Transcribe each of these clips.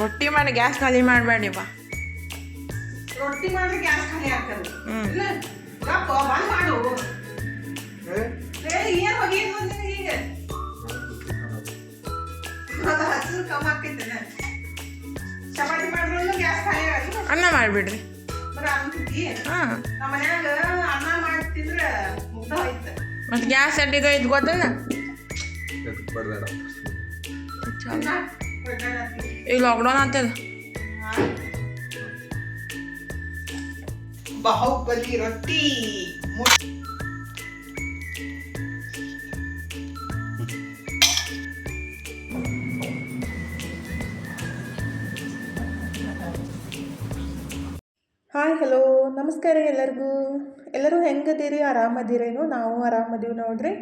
ರೊಟ್ಟಿ ಮಾಡಿ ಗ್ಯಾಸ್ ಖಾಲಿ ಮಾಡಬೇಡಿ ಬಾ. ರೊಟ್ಟಿ ಮಾಡಿದ್ರೆ ಗ್ಯಾಸ್ ಖಾಲಿ ಆಗ್ತದೆ. ಇಲ್ಲ ಗಪ್ಪ ಬಂದ್ ಮಾಡು. ಏನು ಹೋಗಿ ಈಗ ಅದು ಹಸಿರು ಕಮ್ಮಿ ಆಗ್ತೈತೆ. ಚಪಾತಿ ಮಾಡಿದ್ರೂ ಗ್ಯಾಸ್ ಖಾಲಿ ಆಗಲ್ಲ. ಅನ್ನ ಮಾಡಿಬಿಡ್ರಿ. ಬರೀ ಅನ್ಸುತ್ತಿ. ಹಾಂ, ನಮ್ಮ ಮನ್ಯಾಗ ಅನ್ನ ಮಾಡ್ತಿದ್ರೆ ಮುಗ್ದ ಹೋಯ್ತು. ಮತ್ತು ಗ್ಯಾಸ್ ಅಡ್ಡಿದ ಇದು ಗೊತ್ತಲ್ಲ. ಈಗ ಲಾಕ್ಡೌನ್ ಆಗ್ತದ. ಬಾಹುಬಲಿ ರೊಟ್ಟಿ ಹಾಯ್ ಹಲೋ ನಮಸ್ಕಾರ ಎಲ್ಲರೂ ಹೆಂಗದೀರಿ? ಆರಾಮದಿರೇನು? ನಾವು ಆರಾಮದೀವಿ ನೋಡ್ರಿ.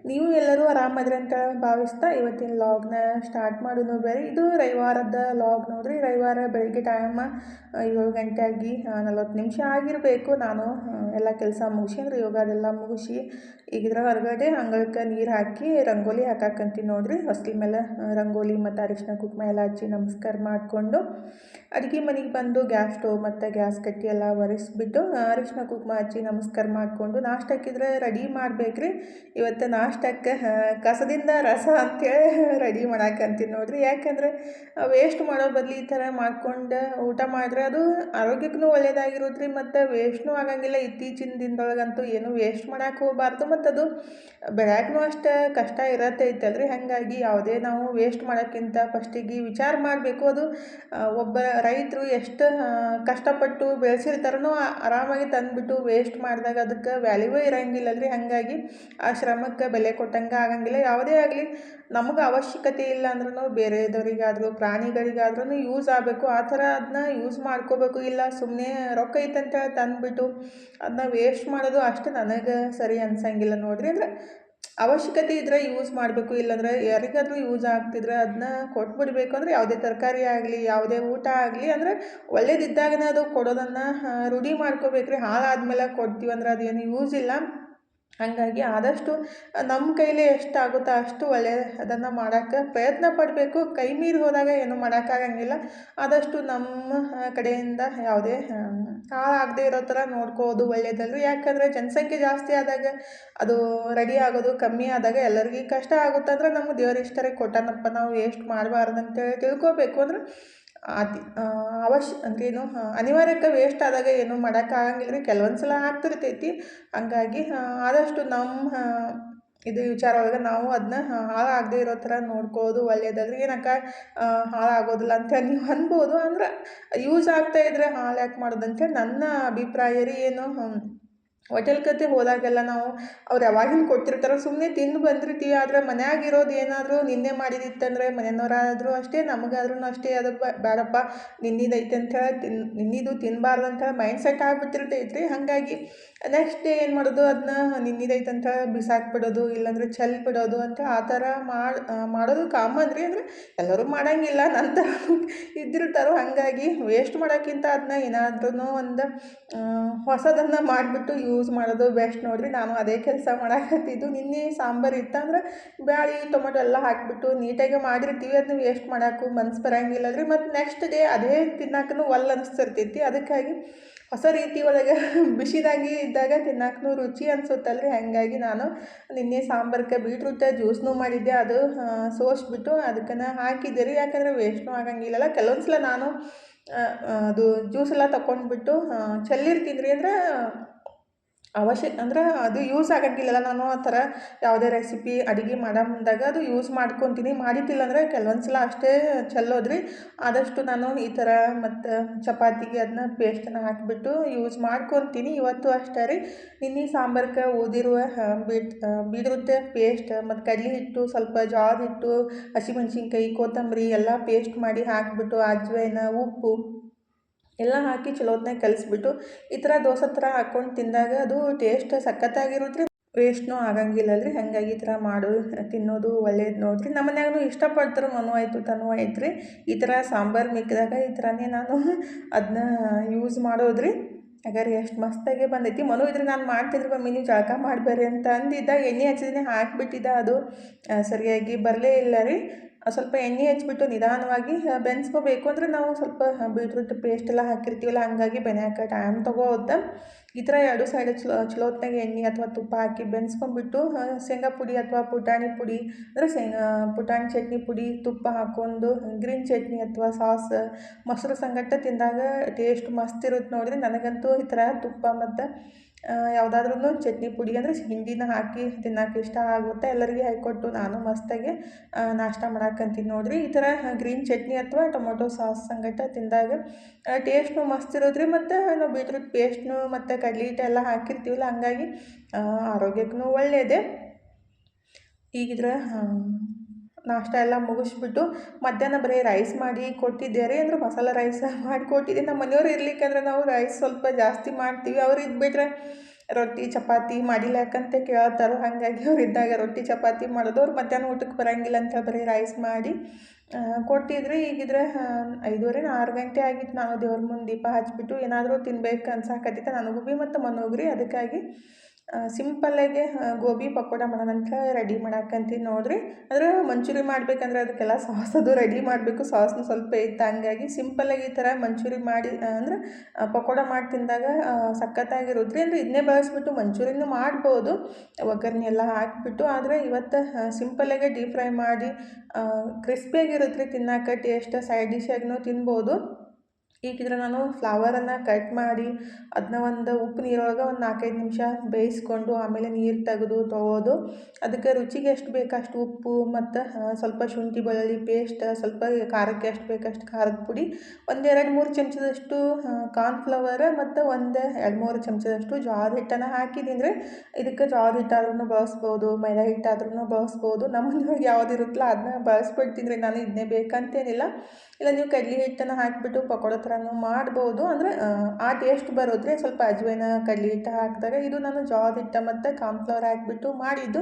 ನೀವು ಎಲ್ಲರೂ ಆರಾಮದ್ರಿ ಅಂತ ಭಾವಿಸ್ತಾ ಇವತ್ತಿನ ಲಾಗ್ನ ಸ್ಟಾರ್ಟ್ ಮಾಡೋನು ಬೇರೆ. ಇದು ರವಿವಾರದ ಲಾಗ್ ನೋಡ್ರಿ. ರವಿವಾರ ಬೆಳಿಗ್ಗೆ ಟೈಮ್ 7 ಗಂಟೆ ಆಗಿ 40 ನಿಮಿಷ ಆಗಿರಬೇಕು. ನಾನು ಎಲ್ಲ ಕೆಲಸ ಮುಗಿಸಿ ಅಂದ್ರೆ ಯೋಗದೆಲ್ಲ ಮುಗಿಸಿ ಈಗಿದ್ರೆ ಹೊರಗಡೆ ಅಂಗಳಕ್ಕೆ ನೀರು ಹಾಕಿ ರಂಗೋಲಿ ಹಾಕಾಕಂತೀನಿ ನೋಡ್ರಿ. ಹೊಸ್ತಿ ಮೇಲೆ ರಂಗೋಲಿ ಮತ್ತು ಅರಿಶಿನ ಕುಂಕುಮ ಎಲ್ಲ ಹಚ್ಚಿ ನಮಸ್ಕಾರ ಮಾಡಿಕೊಂಡು ಅಡುಗೆ ಮನೆಗೆ ಬಂದು ಗ್ಯಾಸ್ ಸ್ಟವ್ ಮತ್ತು ಗ್ಯಾಸ್ ಕಟ್ಟಿ ಎಲ್ಲ ಒರೆಸ್ಬಿಟ್ಟು ಅರಿಶಿನ ಕುಂಕುಮ ಹಚ್ಚಿ ನಮಸ್ಕಾರ ಮಾಡಿಕೊಂಡು ನಾಷ್ಟಕ್ಕಿದ್ರೆ ರೆಡಿ ಮಾಡಬೇಕ್ರಿ. ಇವತ್ತು ನಾಷ್ಟಕ್ಕೆ ಕಸದಿಂದ ರಸ ಅಂಥೇಳಿ ರೆಡಿ ಮಾಡಾಕಂತೀನಿ ನೋಡ್ರಿ. ಯಾಕಂದರೆ ವೇಸ್ಟ್ ಮಾಡೋ ಬದಲು ಈ ಥರ ಮಾಡ್ಕೊಂಡು ಊಟ ಮಾಡಿದ್ರೆ ಅದು ಆರೋಗ್ಯಕ್ಕೂ ಒಳ್ಳೆಯದಾಗಿರೋದ್ರಿ ಮತ್ತು ವೇಸ್ಟ್ನೂ ಆಗಂಗಿಲ್ಲ. ಇತ್ತೀಚಿನ ದಿನದೊಳಗಂತೂ ಏನು ವೇಸ್ಟ್ ಮಾಡೋಕೆ ಹೋಗಬಾರ್ದು ಮತ್ತು ಅದು ಬೆಳ್ಯಾಕೂ ಅಷ್ಟು ಕಷ್ಟ ಇರತ್ತೈತಲ್ರಿ. ಹಾಗಾಗಿ ಯಾವುದೇ ನಾವು ವೇಸ್ಟ್ ಮಾಡೋಕ್ಕಿಂತ ಫಸ್ಟಿಗೆ ವಿಚಾರ ಮಾಡಬೇಕು. ಅದು ಒಬ್ಬ ರೈತರು ಎಷ್ಟು ಕಷ್ಟಪಟ್ಟು ಬೆಳೆಸಿರ್ತಾರೋ ಆರಾಮಾಗಿ ತಂದುಬಿಟ್ಟು ವೇಸ್ಟ್ ಮಾಡಿದಾಗ ಅದಕ್ಕೆ ವ್ಯಾಲ್ಯೂವೇ ಇರೋಂಗಿಲ್ಲಲ್ರಿ. ಹಾಗಾಗಿ ಆ ಶ್ರಮಕ್ಕೆ ಬೆಲೆ ಕೊಟ್ಟಂಗೆ ಆಗಂಗಿಲ್ಲ. ಯಾವುದೇ ಆಗಲಿ ನಮಗೆ ಅವಶ್ಯಕತೆ ಇಲ್ಲ ಅಂದ್ರೂ ಬೇರೆದವರಿಗಾದರೂ ಪ್ರಾಣಿಗಳಿಗಾದ್ರೂ ಯೂಸ್ ಆಗಬೇಕು. ಆ ಥರ ಅದನ್ನ ಯೂಸ್ ಮಾಡ್ಕೋಬೇಕು. ಇಲ್ಲ ಸುಮ್ಮನೆ ರೊಕ್ಕ ಐತಂತೇಳಿ ತಂದುಬಿಟ್ಟು ಅದನ್ನ ವೇಸ್ಟ್ ಮಾಡೋದು ಅಷ್ಟು ನನಗೆ ಸರಿ ಅನ್ಸಂಗಿಲ್ಲ ನೋಡ್ರಿ. ಅಂದರೆ ಅವಶ್ಯಕತೆ ಇದ್ದರೆ ಯೂಸ್ ಮಾಡಬೇಕು. ಇಲ್ಲಾಂದರೆ ಯಾರಿಗಾದರೂ ಯೂಸ್ ಆಗ್ತಿದ್ರೆ ಅದನ್ನ ಕೊಟ್ಬಿಡ್ಬೇಕು. ಅಂದರೆ ಯಾವುದೇ ತರಕಾರಿ ಆಗಲಿ ಯಾವುದೇ ಊಟ ಆಗಲಿ ಅಂದರೆ ಒಳ್ಳೇದಿದ್ದಾಗನೇ ಅದು ಕೊಡೋದನ್ನು ರೂಢಿ ಮಾಡ್ಕೋಬೇಕ್ರಿ. ಹಾಳಾದ್ಮೇಲೆ ಕೊಡ್ತೀವಂದ್ರೆ ಅದೇನು ಯೂಸ್ ಇಲ್ಲ. ಹಾಗಾಗಿ ಆದಷ್ಟು ನಮ್ಮ ಕೈಲಿ ಎಷ್ಟಾಗುತ್ತೋ ಅಷ್ಟು ಅದನ್ನು ಮಾಡೋಕ್ಕೆ ಪ್ರಯತ್ನ ಪಡಬೇಕು. ಕೈ ಮೀರಿ ಹೋದಾಗ ಏನೂ ಮಾಡೋಕ್ಕಾಗಂಗಿಲ್ಲ. ಆದಷ್ಟು ನಮ್ಮ ಕಡೆಯಿಂದ ಯಾವುದೇ ಹಾಳಾಗದೇ ಇರೋ ಥರ ನೋಡ್ಕೋದು ಒಳ್ಳೆಯದಲ್ರಿ. ಯಾಕಂದರೆ ಜನಸಂಖ್ಯೆ ಜಾಸ್ತಿ ಆದಾಗ ಅದು ರೆಡಿ ಆಗೋದು ಕಮ್ಮಿ ಆದಾಗ ಎಲ್ಲರಿಗೂ ಕಷ್ಟ ಆಗುತ್ತೆ. ಅಂದ್ರೆ ನಮ್ಮ ದೇವ್ರ ಇಷ್ಟರೇ ಕೊಟ್ಟನಪ್ಪ, ನಾವು ವೇಸ್ಟ್ ಮಾಡಬಾರ್ದು ಅಂತೇಳಿ ತಿಳ್ಕೊಬೇಕು. ಅಂದ್ರೆ ಅಂದ್ರೇನು ಅನಿವಾರ್ಯಕ್ಕೆ ವೇಸ್ಟ್ ಆದಾಗ ಏನೂ ಮಾಡೋಕ್ಕಾಗಂಗಿಲ್ಲ ರೀ. ಕೆಲವೊಂದು ಸಲ ಆಗ್ತಿರ್ತೈತಿ. ಹಂಗಾಗಿ ಆದಷ್ಟು ನಮ್ಮ ಇದು ವಿಚಾರ ಒಳಗೆ ನಾವು ಅದನ್ನ ಹಾಳಾಗದೇ ಇರೋ ಥರ ನೋಡ್ಕೊಳ್ಳೋದು ಒಳ್ಳೆಯದಲ್ರಿ. ಏನಕ್ಕೆ ಹಾಳಾಗೋದಿಲ್ಲ ಅಂತೇಳಿ ನೀವು ಅನ್ಬೋದು. ಅಂದ್ರೆ ಯೂಸ್ ಆಗ್ತಾಯಿದ್ರೆ ಹಾಳು ಯಾಕೆ ಮಾಡೋದಂತೇಳಿ ನನ್ನ ಅಭಿಪ್ರಾಯ ರೀ. ಏನು ಹೋಟೆಲ್ ಕತೆ ಹೋದಾಗೆಲ್ಲ ನಾವು ಅವ್ರು ಯಾವಾಗಿನ ಕೊಟ್ಟಿರ್ತಾರೋ ಸುಮ್ಮನೆ ತಿಂದು ಬಂದಿರ್ತೀವಿ. ಆದರೆ ಮನ್ಯಾಗಿರೋದು ಏನಾದರೂ ನಿನ್ನೆ ಮಾಡಿದಿತ್ತಂದರೆ ಮನೆಯವರಾದರೂ ಅಷ್ಟೇ ನಮಗಾದ್ರೂ ಅಷ್ಟೇ ಅದು ಬೇಡಪ್ಪ ನಿನ್ನಿದೈತೆ ಅಂಥೇಳಿ ನಿನ್ನಿದು ತಿನ್ನಬಾರ್ದು ಅಂಥೇಳಿ ಮೈಂಡ್ ಸೆಟ್ ಆಗಿಬಿಟ್ಟಿರ್ತೈತೆ ರೀ. ಹಾಗಾಗಿ ನೆಕ್ಸ್ಟ್ ಡೇ ಏನು ಮಾಡೋದು, ಅದನ್ನ ನಿನ್ನಿದೈತೆ ಅಂತ ಬಿಸಾಕ್ಬಿಡೋದು, ಇಲ್ಲಾಂದರೆ ಬಿಡೋದು ಅಂತ ಆ ಥರ ಮಾಡೋದು ಕಾಮನ್ ರೀ. ಅಂದರೆ ಎಲ್ಲರೂ ಮಾಡೋಂಗಿಲ್ಲ, ನಂತರ ಇದ್ದಿರ್ತಾರೋ. ಹಾಗಾಗಿ ವೇಸ್ಟ್ ಮಾಡೋಕ್ಕಿಂತ ಅದನ್ನ ಏನಾದ್ರೂ ಒಂದು ಹೊಸದನ್ನು ಮಾಡಿಬಿಟ್ಟು ಯೂಸ್ ಮಾಡೋದು ಬೆಸ್ಟ್ ನೋಡಿರಿ. ನಾನು ಅದೇ ಕೆಲಸ ಮಾಡಾಕತ್ತಿದ್ದು. ನಿನ್ನೆ ಸಾಂಬಾರು ಇತ್ತಂದ್ರೆ ಬ್ಯಾಳಿ ಟೊಮೆಟೊ ಎಲ್ಲ ಹಾಕಿಬಿಟ್ಟು ನೀಟಾಗಿ ಮಾಡಿರ್ತೀವಿ. ಅದನ್ನ ವೇಸ್ಟ್ ಮಾಡೋಕ್ಕೂ ಮನ್ಸು ಬರೋಂಗಿಲ್ಲ ರೀ. ಮತ್ತು ನೆಕ್ಸ್ಟ್ ಡೇ ಅದೇ ತಿನ್ನಕ್ಕೂ ಅನಿಸ್ತಿರ್ತೈತಿ. ಅದಕ್ಕಾಗಿ ಹೊಸ ರೀತಿ ಒಳಗೆ ಬಿಸಿದಾಗಿ ಇದ್ದಾಗ ತಿನ್ನಕ್ಕೂ ರುಚಿ ಅನಿಸುತ್ತಲ್ರಿ. ಹಾಗಾಗಿ ನಾನು ನಿನ್ನೆ ಸಾಂಬಾರ್ಗೆ ಬೀಟ್ರೂಟ್ ಜ್ಯೂಸ್ನೂ ಮಾಡಿದ್ದೆ. ಅದು ಸೋಸಿಬಿಟ್ಟು ಅದಕ್ಕನ್ನು ಹಾಕಿದ್ದೆ ರೀ. ಯಾಕಂದರೆ ವೇಸ್ಟ್ನೂ ಆಗಂಗಿಲ್ಲಲ್ಲ. ಕೆಲವೊಂದು ಸಲ ನಾನು ಅದು ಜ್ಯೂಸೆಲ್ಲ ತಗೊಂಡ್ಬಿಟ್ಟು ಚೆಲ್ಲಿರ್ತೀನಿ ರೀ. ಅಂದರೆ ಅಂದ್ರೆ ಅದು ಯೂಸ್ ಆಗಂಗಿಲ್ಲಲ್ಲ. ನಾನು ಆ ಥರ ಯಾವುದೇ ರೆಸಿಪಿ ಅಡುಗೆ ಮಾಡೋ ಮುಂದಾಗ ಅದು ಯೂಸ್ ಮಾಡ್ಕೊತೀನಿ. ಮಾಡಿದ್ದಿಲ್ಲ ಅಂದರೆ ಕೆಲವೊಂದು ಸಲ ಅಷ್ಟೇ ಚೆಲ್ಲೋದ್ರಿ. ಆದಷ್ಟು ನಾನು ಈ ಥರ ಮತ್ತು ಚಪಾತಿಗೆ ಅದನ್ನ ಪೇಸ್ಟನ್ನು ಹಾಕಿಬಿಟ್ಟು ಯೂಸ್ ಮಾಡ್ಕೊತೀನಿ. ಇವತ್ತು ಅಷ್ಟೇ ರೀ. ನಿನ್ನೆ ಸಾಂಬಾರ್ಗೆ ಓದಿರುವ ಬೀಟ್ರೂಟ್ ಪೇಸ್ಟ್ ಮತ್ತು ಕಡಲೆ ಹಿಟ್ಟು, ಸ್ವಲ್ಪ ಜೋಳದ ಹಿಟ್ಟು, ಹಸಿಮೆಣ್ಸಿನ್ಕಾಯಿ, ಕೊತ್ತಂಬರಿ ಎಲ್ಲ ಪೇಸ್ಟ್ ಮಾಡಿ ಹಾಕಿಬಿಟ್ಟು ಅಜ್ವಾಯಿನ, ಉಪ್ಪು ಎಲ್ಲ ಹಾಕಿ ಚಲೋ ಹೊತ್ನಾಗ ಕಲಿಸ್ಬಿಟ್ಟು ಈ ಥರ ದೋಸೆ ಥರ ಹಾಕ್ಕೊಂಡು ತಿಂದಾಗ ಅದು ಟೇಸ್ಟ್ ಸಖತ್ತಾಗಿರುತ್ತೆ. ವೇಸ್ಟ್ನೂ ಆಗಂಗಿಲ್ಲಲ್ರಿ. ಹಾಗಾಗಿ ಈ ಥರ ತಿನ್ನೋದು ಒಳ್ಳೇದು ನೋಡಿರಿ. ನಮ್ಮ ಮನ್ಯಾಗೂ ಇಷ್ಟಪಡ್ತಾರೆ. ಮನು ಆಯಿತು ತನು ಆಯ್ತು ರೀ. ಈ ಥರ ಸಾಂಬಾರು ಮಿಕ್ಕಿದಾಗ ಈ ಥರನೇ ನಾನು ಅದನ್ನ ಯೂಸ್ ಮಾಡೋದ್ರಿ. ಹಾಗಾದ್ರೆ ಎಷ್ಟು ಮಸ್ತಾಗೆ ಬಂದೈತಿ. ಮನು ಇದ್ರೆ ನಾನು ಮಾಡ್ತಿದ್ರೆ ಮಮ್ಮಿ ನೀವು ಜಳಕ ಮಾಡಬೇಡ್ರಿ ಅಂತ ಅಂದಿದ್ದ. ಎಣ್ಣೆ ಹಚ್ಚಿದ್ರೆ ಹಾಕಿಬಿಟ್ಟಿದ್ದ. ಅದು ಸರಿಯಾಗಿ ಬರಲೇ ಇಲ್ಲ ರೀ. ಸ್ವಲ್ಪ ಎಣ್ಣೆ ಹಚ್ಬಿಟ್ಟು ನಿಧಾನವಾಗಿ ಬೆನ್ಸ್ಕೋಬೇಕು. ಅಂದರೆ ನಾವು ಸ್ವಲ್ಪ ಬೀಟ್ರೂಟ್ ಪೇಸ್ಟ್ ಎಲ್ಲ ಹಾಕಿರ್ತೀವಲ್ಲ, ಹಾಗಾಗಿ ಬೆನ್ಯಾಕ ಟೈಮ್ ತೊಗೋತ. ಈ ಥರ ಎರಡು ಸೈಡ್ ಚಲೋತ್ನಾಗ ಎಣ್ಣೆ ಅಥವಾ ತುಪ್ಪ ಹಾಕಿ ಬೆನ್ಸ್ಕೊಂಡ್ಬಿಟ್ಟು ಶೇಂಗಾ ಪುಡಿ ಅಥವಾ ಪುಟಾಣಿ ಪುಡಿ ಅಂದರೆ ಪುಟಾಣಿ ಚಟ್ನಿ ಪುಡಿ ತುಪ್ಪ ಹಾಕ್ಕೊಂಡು ಗ್ರೀನ್ ಚಟ್ನಿ ಅಥವಾ ಸಾಸ್ ಮೊಸರು ಸಂಗಟ ತಿಂದಾಗ ಟೇಸ್ಟ್ ಮಸ್ತ್ ಇರುತ್ತೆ ನೋಡಿರಿ. ನನಗಂತೂ ಈ ಥರ ತುಪ್ಪ ಮತ್ತು ಯಾವುದಾದ್ರೂ ಚಟ್ನಿ ಪುಡಿ ಅಂದರೆ ಹಿಂಡಿನ ಹಾಕಿ ತಿನ್ನೋಕೆ ಇಷ್ಟ ಆಗುತ್ತೆ. ಎಲ್ಲರಿಗೆ ಹಾಕಿಕೊಟ್ಟು ನಾನು ಮಸ್ತಾಗಿ ನಾಷ್ಟ ಮಾಡಾಕಂತೀನಿ ನೋಡಿರಿ. ಈ ಥರ ಗ್ರೀನ್ ಚಟ್ನಿ ಅಥವಾ ಟೊಮೊಟೊ ಸಾಸ್ ಸಂಗಟ ತಿಂದಾಗ ಟೇಸ್ಟ್ನು ಮಸ್ತ್ ಇರೋದ್ರಿ. ಮತ್ತು ನಾವು ಬೀಟ್ರೂಟ್ ಪೇಸ್ಟ್ನು ಮತ್ತು ಕಡ್ಲೆ ಹಿಟ್ಟೆಲ್ಲ ಹಾಕಿರ್ತೀವಲ್ಲ, ಹಂಗಾಗಿ ಆರೋಗ್ಯಕ್ಕೂ ಒಳ್ಳೆಯದೇ. ಈಗಿದ್ರೆ ನಾಷ್ಟ ಎಲ್ಲ ಮುಗಿಸ್ಬಿಟ್ಟು ಮಧ್ಯಾಹ್ನ ಬರೀ ರೈಸ್ ಮಾಡಿ ಕೊಟ್ಟಿದ್ದೆ ರೀ. ಅಂದ್ರೆ ಮಸಾಲೆ ರೈಸ್ ಮಾಡಿ ಕೊಟ್ಟಿದ್ದೆ. ನಮ್ಮ ಮನೆಯವ್ರು ಇರ್ಲಿಕ್ಕಂದ್ರೆ ನಾವು ರೈಸ್ ಸ್ವಲ್ಪ ಜಾಸ್ತಿ ಮಾಡ್ತೀವಿ. ಅವ್ರು ಇದ್ಬಿಟ್ರೆ ರೊಟ್ಟಿ ಚಪಾತಿ ಮಾಡಿಲ್ಲ ಯಾಕಂತ ಕೇಳ್ತಾರೆ. ಹಾಗಾಗಿ ಅವ್ರು ಇದ್ದಾಗ ರೊಟ್ಟಿ ಚಪಾತಿ ಮಾಡೋದು. ಅವ್ರು ಮಧ್ಯಾಹ್ನ ಊಟಕ್ಕೆ ಬರೋಂಗಿಲ್ಲ ಅಂತ ಬರೀ ರೈಸ್ ಮಾಡಿ ಕೊಟ್ಟಿದ್ರಿ. ಈಗಿದ್ರೆ 5:30 6 ಗಂಟೆ ಆಗಿತ್ತು. ನಾನು ದೇವ್ರ ಮುಂದೆ ದೀಪ ಹಚ್ಬಿಟ್ಟು ಏನಾದರೂ ತಿನ್ಬೇಕು ಅನ್ಸಾಕತ್ತಿತ್ತು ನನಗೂ ಭೀ ಮತ್ತು ಮನೋಗ್ರಿ. ಅದಕ್ಕಾಗಿ ಸಿಂಪಲ್ಲಾಗೆ ಗೋಬಿ ಪಕೋಡ ಮಾಡೋಣಂತ ರೆಡಿ ಮಾಡಾಕಂತೀನಿ ನೋಡಿರಿ. ಅಂದ್ರೆ ಮಂಚೂರಿ ಮಾಡ್ಬೇಕಂದ್ರೆ ಅದಕ್ಕೆಲ್ಲ ಸಾಸ್ ಅದು ರೆಡಿ ಮಾಡಬೇಕು. ಸಾಸ್ನು ಸ್ವಲ್ಪ ಇತ್ತು, ಹಂಗಾಗಿ ಸಿಂಪಲ್ಲಾಗಿ ಈ ಥರ ಮಂಚೂರಿ ಮಾಡಿ ಅಂದ್ರೆ ಪಕೋಡ ಮಾಡಿ ತಿಂದಾಗ ಸಖತ್ತಾಗಿರುತ್ತೆ ರೀ. ಅಂದರೆ ಇದನ್ನೇ ಬಳಸ್ಬಿಟ್ಟು ಮಂಚೂರಿನೂ ಮಾಡ್ಬೋದು, ಒಗ್ಗರಣೆ ಎಲ್ಲ ಹಾಕಿಬಿಟ್ಟು. ಆದರೆ ಇವತ್ತು ಸಿಂಪಲ್ಲಾಗೆ ಡೀಪ್ ಫ್ರೈ ಮಾಡಿ ಕ್ರಿಸ್ಪಿಯಾಗಿರುತ್ತೆ ರೀ, ತಿನ್ನೋಕೆ ಟೇಸ್ಟ್. ಸೈಡ್ ಡಿಶಾಗೂ ತಿನ್ಬೋದು. ಈಗಿದ್ರೆ ನಾನು ಫ್ಲವರನ್ನು ಕಟ್ ಮಾಡಿ ಅದನ್ನ ಒಂದು ಉಪ್ಪು ನೀರೊಳಗೆ ಒಂದು 4-5 ನಿಮಿಷ ಬೇಯಿಸ್ಕೊಂಡು ಆಮೇಲೆ ನೀರು ತೆಗೆದು ತೊಗೋದು. ಅದಕ್ಕೆ ರುಚಿಗೆ ಎಷ್ಟು ಬೇಕು ಅಷ್ಟು ಉಪ್ಪು ಮತ್ತು ಸ್ವಲ್ಪ ಶುಂಠಿ ಬೆಳ್ಳುಳ್ಳಿ ಪೇಸ್ಟ್, ಸ್ವಲ್ಪ ಖಾರಕ್ಕೆ ಎಷ್ಟು ಬೇಕಷ್ಟು ಖಾರದ ಪುಡಿ, 1-2-3 ಚಮಚದಷ್ಟು ಕಾರ್ನ್ಫ್ಲವರ್ ಮತ್ತು 1-2-3 ಚಮಚದಷ್ಟು ಜೋಳದ ಹಿಟ್ಟನ್ನು ಹಾಕಿದ್ದೀನಿ ರೀ. ಇದಕ್ಕೆ ಜೋಳದ ಹಿಟ್ಟಾದ್ರೂ ಬಳಸ್ಬೋದು, ಮೈದಾ ಹಿಟ್ಟಾದ್ರೂ ಬಳಸ್ಬೋದು. ನಮ್ಮ ಮನೆಯೊಳಗೆ ಯಾವ್ದು ಇರುತ್ತಲ್ಲ ಅದನ್ನ ಬಳಸ್ಬಿಡ್ತೀನಿ ರೀ ನಾನು. ಇದನ್ನೇ ಬೇಕಂತೇನಿಲ್ಲ. ಇಲ್ಲ ನೀವು ಕಡ್ಲೆ ಹಿಟ್ಟನ್ನು ಹಾಕಿಬಿಟ್ಟು ಪಕೋಡ ಥರನೂ ಮಾಡ್ಬೋದು. ಅಂದರೆ ಆ ಟೇಸ್ಟ್ ಬರೋದ್ರೆ ಸ್ವಲ್ಪ ಅಜ್ವೈನ ಕಡ್ಲೆ ಹಿಟ್ಟು ಹಾಕಿದಾಗ. ಇದು ನಾನು ಜೋಳದ ಹಿಟ್ಟು ಮತ್ತು ಕಾರ್ನ್ಫ್ಲವರ್ ಹಾಕಿಬಿಟ್ಟು ಮಾಡಿದ್ದು.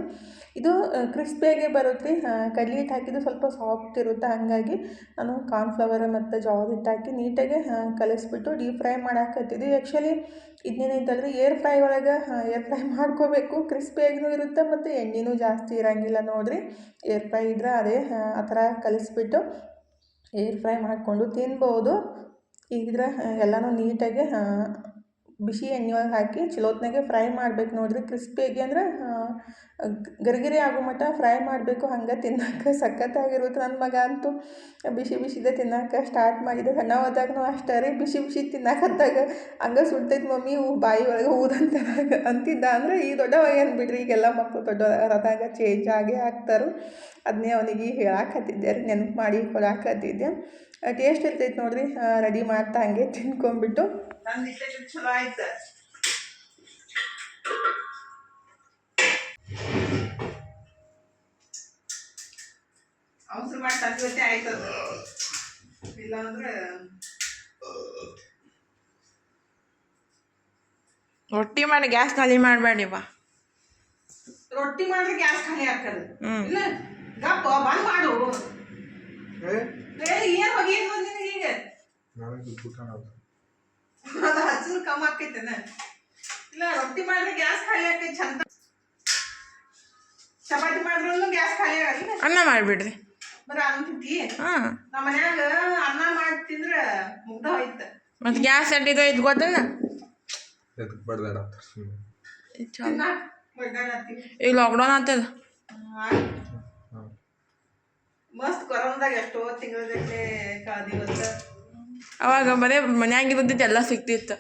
ಇದು ಕ್ರಿಸ್ಪಿಯಾಗೇ ಬರುತ್ತೆ ರೀ. ಕಡ್ಲೆ ಹಿಟ್ಟು ಹಾಕಿದ್ದು ಸ್ವಲ್ಪ ಸಾಫ್ಟ್ ಇರುತ್ತೆ, ಹಾಗಾಗಿ ನಾನು ಕಾರ್ನ್ಫ್ಲವರ್ ಮತ್ತು ಜೋಳದ ಹಿಟ್ಟು ಹಾಕಿ ನೀಟಾಗಿ ಕಲಿಸ್ಬಿಟ್ಟು ಡೀಪ್ ಫ್ರೈ ಮಾಡಾಕತ್ತಿದ್ದೆ. ಆ್ಯಕ್ಚುಲಿ ಇದನ್ನೇನೈತಲ್ರಿ ಏರ್ ಫ್ರೈ ಒಳಗೆ ಏರ್ ಫ್ರೈ ಮಾಡ್ಕೋಬೇಕು. ಕ್ರಿಸ್ಪಿಯಾಗಿಯೂ ಇರುತ್ತೆ ಮತ್ತು ಎಣ್ಣೆನೂ ಜಾಸ್ತಿ ಇರೋಂಗಿಲ್ಲ ನೋಡಿರಿ. ಏರ್ ಫ್ರೈ ಇದ್ರೆ ಅದೇ ಆ ಥರ ಕಲಿಸ್ಬಿಟ್ಟು ಏರ್ ಫ್ರೈ ಮಾಡಿಕೊಂಡು ತಿನ್ಬೋದು. ಈಗಿದ್ರೆ ಎಲ್ಲನೂ ನೀಟಾಗಿ ಬಿಸಿ ಎಣ್ಣೆ ಒಳಗೆ ಹಾಕಿ ಚಲೋತ್ನಾಗೆ ಫ್ರೈ ಮಾಡ್ಬೇಕು ನೋಡಿರಿ. ಕ್ರಿಸ್ಪಿಯಾಗಿ ಅಂದರೆ ಗರಿಗರಿ ಆಗೋ ಮಟ್ಟ ಫ್ರೈ ಮಾಡಬೇಕು. ಹಂಗೆ ತಿನ್ನೋಕೆ ಸಖತ್ತಾಗಿರುತ್ತೆ. ನನ್ನ ಮಗ ಅಂತೂ ಬಿಸಿ ಬಿಸಿದೆ ತಿನ್ನೋಕೆ ಸ್ಟಾರ್ಟ್ ಮಾಡಿದೆ. ಸಣ್ಣ ಹೋದಾಗೂ ಅಷ್ಟೇ ರೀ, ಬಿಸಿ ಬಿಸಿ ತಿನ್ನಕತ್ತಾಗ ಹಂಗೆ ಸುಡ್ತೈತೆ ಮಮ್ಮಿ ಬಾಯಿ ಒಳಗೆ ಊದಂತ ಅಂತಿದ್ದ. ಅಂದರೆ ಈ ದೊಡ್ಡವಾಗ ಏನು ಬಿಡ್ರಿ, ಈಗೆಲ್ಲ ಮಕ್ಕಳು ದೊಡ್ಡವರಾದಾಗ ಚೇಂಜ್ ಆಗೇ ಆಗ್ತಾರೆ. ಅದನ್ನೇ ಅವನಿಗೆ ಹೇಳಾಕತ್ತಿದ್ದೆ ರೀ, ನೆನಪು ಮಾಡಿ ಕೊಡಾಕತ್ತಿದ್ದೆ. ಟೇಸ್ಟ್ ಇರ್ತೈತೆ ನೋಡಿರಿ. ರೆಡಿ ಮಾಡ್ತಾ ಹಂಗೆ ತಿನ್ಕೊಂಡ್ಬಿಟ್ಟು ನಂದು ಇಷ್ಟ ಚಲೋ ಆಯ್ತು. ಅವಸರ ಮಾಡಿ ತಂದಿವತ್ತೆ ಆಯ್ತದ. ಇಲ್ಲಾಂದ್ರೆ ರೊಟ್ಟಿ ಮಾಡಿ ಗ್ಯಾಸ್ ಖಾಲಿ ಮಾಡಬೇಡಿವಾ. ರೊಟ್ಟಿ ಮಾಡಿದ್ರೆ ಗ್ಯಾಸ್ ಖಾಲಿ ಹಾಕೋದು ಇಲ್ಲ. ಗಪ್ಪ ಬಂದ್ ಮಾಡು. ಏನ್ ಬಗ್ಗೆ ಏನ್ ಬಂದ ನಿನಗೆ ಈಗ? ಅದು ಹಚ್ಚಲು ಕಮ್ಮಿ ಆಕೈತೇನ? ಇಲ್ಲ ರೊಟ್ಟಿ ಮಾಡಿದ್ರೆ ಗ್ಯಾಸ್ ಖಾಲಿ ಆಕೈತಿ. ಚಂದ ಚಪಾತಿ ಮಾಡಿದ್ರು ಗ್ಯಾಸ್ ಖಾಲಿ ಆಗಲ್ಲ. ಅನ್ನ ಮಾಡಿಬಿಡ್ರಿ. ಬರೀ ಅನ್ನ ತಿಂತಿ? ಹಾಂ, ನಮ್ಮ ಮನ್ಯಾಗ ಅನ್ನ ಮಾಡಿ ತಿಂದ್ರೆ ಮುಗ್ದ ಹೋಯ್ತು. ಮತ್ತು ಗ್ಯಾಸ್ ಅಡ್ಡಿದು ಇದು ಗೊತ್ತಲ್ಲ. ಈಗ ಲಾಕ್ಡೌನ್ ಆಗ್ತದ. ಮಸ್ತ್ ಕೊರೋನಾದಾಗ ಎಷ್ಟೋ ತಿಂಗಳಗಟ್ಟಲೆ ಕಾದಿವತ್ತ. ಅವಾಗ ಬರೀ ಮನ್ಯಾಗಿರೋದಿತ್ತು ಎಲ್ಲ ಸಿಕ್ತಿತ್ತು.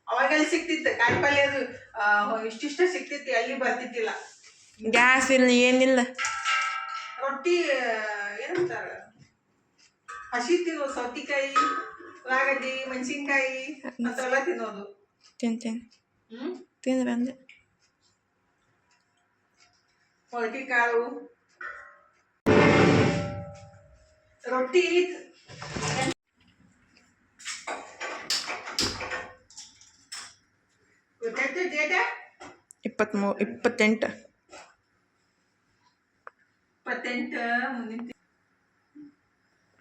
ಅವಾಗೆಲ್ಲ ಸಿಕ್ತಿತ್ತು ಕಾಯಿಪಲ್ಲೆ. ಅದು ಇಷ್ಟಿಷ್ಟ ಸಿಕ್ತಿತ್ತು, ಎಲ್ಲಿ ಬರ್ತಿದ್ದಿಲ್ಲ. ಗ್ಯಾಸ್ ಇಲ್ಲ ಏನಿಲ್ಲ. ರೊಟ್ಟಿ ಏನಂತಾರ ಹಸಿ ತಿನ್ನೋದು. ಸೌತಿಕಾಯಿ ಉಳ್ಳಾಗಡ್ಡಿ ಮೆಣಸಿನ್ಕಾಯಿ ಅಂತೆಲ್ಲ ತಿನ್ನೋದು. ತಿಂತೀನಿ ತಿಂದ್ರೆ ಅಂದೆ. ಮೊಳಕೆ ಕಾಳು ರೊಟ್ಟಿ. ಗೊತ್ತಾಯ್ತು ಡೇಟ? 28 ಮುಂದಿನ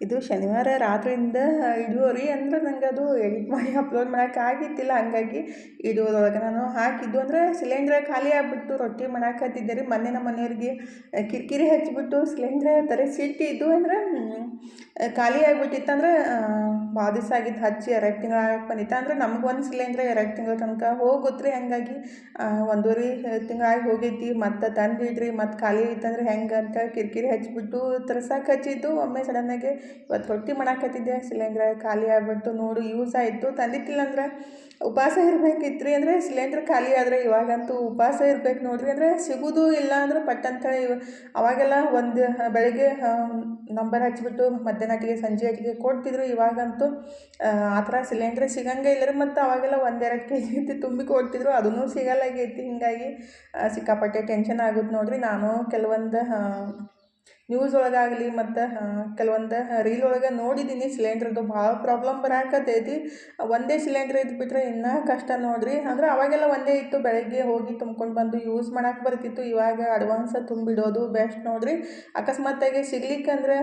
ಇದು ಶನಿವಾರ ರಾತ್ರಿಯಿಂದ ಇಡುವರಿ ಅಂದ್ರೆ ನಂಗೆ ಅದು ಎಡಿಟ್ ಮಾಡಿ ಅಪ್ಲೋಡ್ ಮಾಡೋಕೆ ಆಗಿತ್ತಿಲ್ಲ. ಹಾಗಾಗಿ ಇಡುವರೊಳಗೆ ನಾನು ಹಾಕಿದ್ದು ಅಂದರೆ ಸಿಲಿಂಡ್ರ್ ಖಾಲಿ ಆಗಿಬಿಟ್ಟು ರೊಟ್ಟಿ ಮಾಡಾಕತ್ತಿದ್ದೆ ರೀ. ಮೊನ್ನೆ ನಮ್ಮ ಮನೆಯವ್ರಿಗೆ ಕಿರಿಕಿರಿ ಹಚ್ಚಿಬಿಟ್ಟು ಸಿಲಿಂಡ್ರ್ ತರಿಸಿಟ್ಟಿದ್ದು ಅಂದ್ರೆ ಖಾಲಿ ಆಗಿಬಿಟ್ಟಿತ್ತು. ಅಂದ್ರೆ ಭಾಳ ದಿವಸ ಆಗಿತ್ತು ಹಚ್ಚಿ 2 ತಿಂಗಳು ಆಗಕ್ಕೆ ಬಂದಿತ್ತು. ಅಂದ್ರೆ ನಮ್ಗೆ ಒಂದು ಸಿಲಿಂಡ್ರ್ 2 ತಿಂಗಳ ತನಕ ಹೋಗುತ್ತೆ ರೀ. ಹಾಗಾಗಿ 1.5 ತಿಂಗಳಾಗಿ ಹೋಗೈತಿ. ಮತ್ತು ತಂದಿಡ್ರಿ ಮತ್ತು ಖಾಲಿ ಐತಂದ್ರೆ ಹೆಂಗೆ ಅಂತ ಕಿರಿಕಿರಿ ಹಚ್ಚಿಬಿಟ್ಟು ತರ್ಸಕ್ಕೆ ಹಚ್ಚಿದ್ದು. ಒಮ್ಮೆ ಸಡನ್ನಾಗಿ ಇವತ್ತು ರೊಟ್ಟಿ ಮಾಡಾಕತ್ತಿದ್ದೆ, ಸಿಲಿಂಡ್ರ್ ಖಾಲಿ ಆಗಿಬಿಟ್ಟು. ನೋಡು ಯೂಸ್ ಆಯಿತು. ತಂದಿಟ್ಟಿಲ್ಲ ಅಂದ್ರೆ ಉಪವಾಸ ಇರಬೇಕಿತ್ತು ರೀ. ಅಂದರೆ ಸಿಲಿಂಡ್ರ್ ಖಾಲಿ ಆದರೆ ಇವಾಗಂತೂ ಉಪವಾಸ ಇರ್ಬೇಕು ನೋಡಿರಿ. ಅಂದರೆ ಸಿಗೋದು ಇಲ್ಲ ಅಂದ್ರೆ ಪಟ್ಟಂತೇಳಿ ಅವಾಗೆಲ್ಲ ಒಂದು ಬೆಳಗ್ಗೆ ನಂಬರ್ ಹಚ್ಚಿಬಿಟ್ಟು ಮಧ್ಯಾಹ್ನಟಿಗೆ ಸಂಜೆ ಹೊತ್ತಿಗೆ ಕೊಡ್ತಿದ್ರು. ಇವಾಗಂತೂ ಆ ಥರ ಸಿಲಿಂಡ್ರ್ ಸಿಗಂಗೆ ಇಲ್ಲ ರೀ. ಮತ್ತು ಅವಾಗೆಲ್ಲ 1-2 kg ತುಂಬಿ ಕೊಡ್ತಿದ್ರು, ಅದೂ ಸಿಗಲ್ಲಾಗೈತಿ. ಹೀಗಾಗಿ ಸಿಕ್ಕಾಪಟ್ಟೆ ಟೆನ್ಷನ್ ಆಗುತ್ತೆ ನೋಡಿರಿ. ನಾನು ಕೆಲವೊಂದು ನ್ಯೂಸ್ ಒಳಗಾಗಲಿ ಮತ್ತು ಕೆಲವೊಂದು ರೀಲ್ ಒಳಗೆ ನೋಡಿದ್ದೀನಿ ಸಿಲಿಂಡ್ರದ್ದು ಭಾಳ ಪ್ರಾಬ್ಲಮ್ ಬರಾಕತ್ತೈತಿ. ಒಂದೇ ಸಿಲಿಂಡ್ರ್ ಇದ್ಬಿಟ್ರೆ ಇನ್ನೂ ಕಷ್ಟ ನೋಡಿರಿ. ಅಂದ್ರೆ ಅವಾಗೆಲ್ಲ ಒಂದೇ ಇತ್ತು, ಬೆಳಗ್ಗೆ ಹೋಗಿ ತುಂಬ್ಕೊಂಡು ಬಂದು ಯೂಸ್ ಮಾಡಕ್ಕೆ ಬರ್ತಿತ್ತು. ಇವಾಗ ಅಡ್ವಾನ್ಸ್ ತುಂಬಿಡೋದು ಬೆಸ್ಟ್ ನೋಡಿರಿ. ಅಕಸ್ಮಾತಾಗಿ ಸಿಗ್ಲಿಕ್ಕಂದ್ರೆ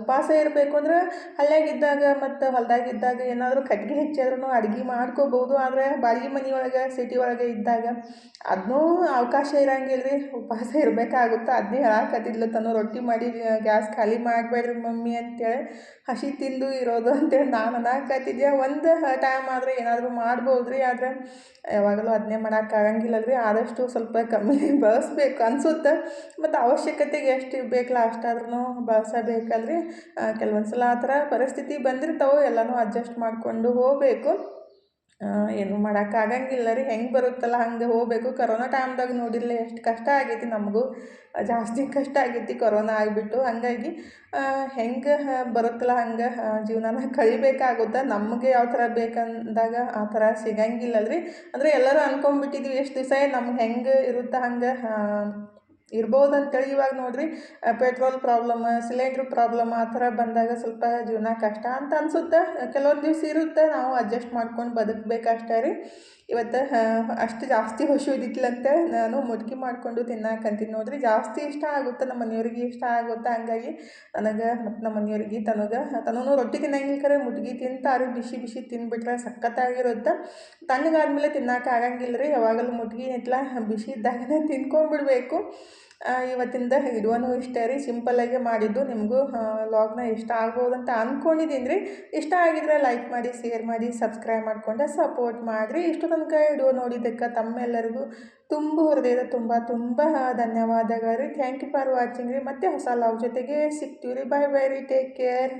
ಉಪವಾಸ ಇರಬೇಕು ಅಂದ್ರೆ ಹಳ್ಳಿಯಾಗಿದ್ದಾಗ ಮತ್ತು ಹೊಲದಾಗಿದ್ದಾಗ ಏನಾದರೂ ಕಟ್ಗೆ ಹೆಚ್ಚಾದ್ರೂ ಅಡ್ಗೆ ಮಾಡ್ಕೋಬೋದು. ಆದರೆ ಬಾಡಿಗೆ ಮನೆ ಒಳಗೆ ಸಿಟಿ ಒಳಗೆ ಇದ್ದಾಗ ಅದನ್ನೂ ಅವಕಾಶ ಇರಂಗಿಲ್ಲ ರೀ. ಉಪವಾಸ ಇರಬೇಕಾಗುತ್ತೆ. ಅದನ್ನೇ ಹೇಳಾಕತ್ತಿದ್ಲು ತನು, ರೊಟ್ಟಿ ಮಾಡಿ ಗ್ಯಾಸ್ ಖಾಲಿ ಮಾಡಬೇಡ್ರಿ ಮಮ್ಮಿ ಅಂತೇಳಿ, ಹಸಿ ತಿಂದು ಇರೋದು ಅಂತೇಳಿ ನಾನು ಅನ್ನಕತ್ತಿದ್ದೆ. ಒಂದು ಟೈಮ್ ಆದರೆ ಏನಾದರೂ ಮಾಡ್ಬೋದು ರೀ. ಆದರೆ ಯಾವಾಗಲೂ ಅದನ್ನೇ ಮಾಡೋಕ್ಕಾಗಂಗಿಲ್ಲ ರೀ. ಆದಷ್ಟು ಸ್ವಲ್ಪ ಕಮ್ಮಿ ಬಳಸ್ಬೇಕು ಅನಿಸುತ್ತೆ. ಮತ್ತು ಅವಶ್ಯಕತೆಗೆ ಎಷ್ಟು ಬೇಕಲ್ಲ ಅಷ್ಟಾದ್ರೂ ಬಳಸಬೇಕಲ್ರಿ. ಕೆಲವೊಂದು ಸಲ ಆ ಥರ ಪರಿಸ್ಥಿತಿ ಬಂದಿರ್ತಾವೆ, ಎಲ್ಲನೂ ಅಡ್ಜಸ್ಟ್ ಮಾಡಿಕೊಂಡು ಹೋಗಬೇಕು. ಏನೂ ಮಾಡೋಕ್ಕಾಗಂಗಿಲ್ಲ ರೀ. ಹೆಂಗೆ ಬರುತ್ತಲ್ಲ ಹಂಗೆ ಹೋಗಬೇಕು. ಕರೋನಾ ಟೈಮ್ದಾಗ ನೋಡಿರಲ್ಲ ಎಷ್ಟು ಕಷ್ಟ ಆಗೈತಿ. ನಮಗೂ ಜಾಸ್ತಿ ಕಷ್ಟ ಆಗೈತಿ ಕೊರೋನಾ ಆಗಿಬಿಟ್ಟು. ಹಾಗಾಗಿ ಹೆಂಗೆ ಬರುತ್ತಲ್ಲ ಹಂಗೆ ಜೀವನನ ಕಳಿಬೇಕಾಗುತ್ತೆ. ನಮಗೆ ಯಾವ ಥರ ಬೇಕಂದಾಗ ಆ ಥರ ಸಿಗಂಗಿಲ್ಲಲ್ಲ ರೀ. ಅಂದರೆ ಎಲ್ಲರೂ ಅಂದ್ಕೊಂಡ್ಬಿಟ್ಟಿದ್ವಿ ಎಷ್ಟು ದಿವಸ ನಮ್ಗೆ ಹೆಂಗೆ ಇರುತ್ತೆ ಹಂಗೆ ಇರ್ಬೋದು ಅಂತೇಳಿ. ಇವಾಗ ನೋಡಿರಿ ಪೆಟ್ರೋಲ್ ಪ್ರಾಬ್ಲಮ್, ಸಿಲಿಂಡ್ರ್ ಪ್ರಾಬ್ಲಮ್ ಆ ಥರ ಬಂದಾಗ ಸ್ವಲ್ಪ ಜೀವನ ಕಷ್ಟ ಅಂತ ಅನಿಸುತ್ತೆ. ಕೆಲವೊಂದು ದಿವಸ ಇರುತ್ತೆ, ನಾವು ಅಡ್ಜಸ್ಟ್ ಮಾಡ್ಕೊಂಡು ಬದುಕಬೇಕಷ್ಟೇ ರೀ. ಇವತ್ತು ಅಷ್ಟು ಜಾಸ್ತಿ ಅಂತೇಳಿ ನಾನು ಮುಟ್ಗಿ ಮಾಡಿಕೊಂಡು ತಿನ್ನಕಂತೀನಿ ನೋಡಿರಿ. ಜಾಸ್ತಿ ಇಷ್ಟ ಆಗುತ್ತೆ, ನಮ್ಮ ಮನೆಯವ್ರಿಗೆ ಇಷ್ಟ ಆಗುತ್ತೆ. ಹಂಗಾಗಿ ನನಗೆ ಮತ್ತು ನಮ್ಮ ಮನೆಯವ್ರಿಗೆ ತನೂ ರೊಟ್ಟಿ ತಿನ್ನಂಗಿಲ್ಲ, ಖರೆ ಮುಟ್ಗಿ ತಿಂತಾರೆ. ಬಿಸಿ ಬಿಸಿ ತಿಂದುಬಿಟ್ರೆ ಸಖತ್ತಾಗಿರುತ್ತೆ. ತಣ್ಣಗಾದ್ಮೇಲೆ ತಿನ್ನೋಕೆ ಆಗಂಗಿಲ್ಲ ರೀ. ಯಾವಾಗಲೂ ಮುಟ್ಗಿ ಇಟ್ಲ ಬಿಸಿ ಇದ್ದಾಗನೇ ತಿನ್ಕೊಂಡ್ಬಿಡ್ಬೇಕು. ಇವತ್ತಿಂದ ವಿಡಿಯೋನೂ ಇಷ್ಟೇ ರೀ, ಸಿಂಪಲ್ಲಾಗೆ ಮಾಡಿದ್ದು. ನಿಮಗೂ ವ್ಲಾಗ್ನ ಇಷ್ಟ ಆಗ್ಬೋದಂತ ಅಂದ್ಕೊಂಡಿದ್ದೀನಿ ರೀ. ಇಷ್ಟ ಆಗಿದ್ರೆ ಲೈಕ್ ಮಾಡಿ, ಶೇರ್ ಮಾಡಿ, ಸಬ್ಸ್ಕ್ರೈಬ್ ಮಾಡಿಕೊಂಡು ಸಪೋರ್ಟ್ ಮಾಡಿರಿ. ಇಷ್ಟು ತನಕ ವಿಡಿಯೋ ನೋಡಿದ್ದಕ್ಕೆ ತಮ್ಮೆಲ್ಲರಿಗೂ ಹೃದಯದ ತುಂಬ ಧನ್ಯವಾದಗಳು ರೀ. ಥ್ಯಾಂಕ್ ಯು ಫಾರ್ ವಾಚಿಂಗ್ ರೀ. ಮತ್ತೆ ಹೊಸ ಲಾಗ್ ಜೊತೆಗೆ ಸಿಗ್ತೀವಿ ರೀ. ಬಾಯ್ ಬಾಯ್ ರೀ. Take care.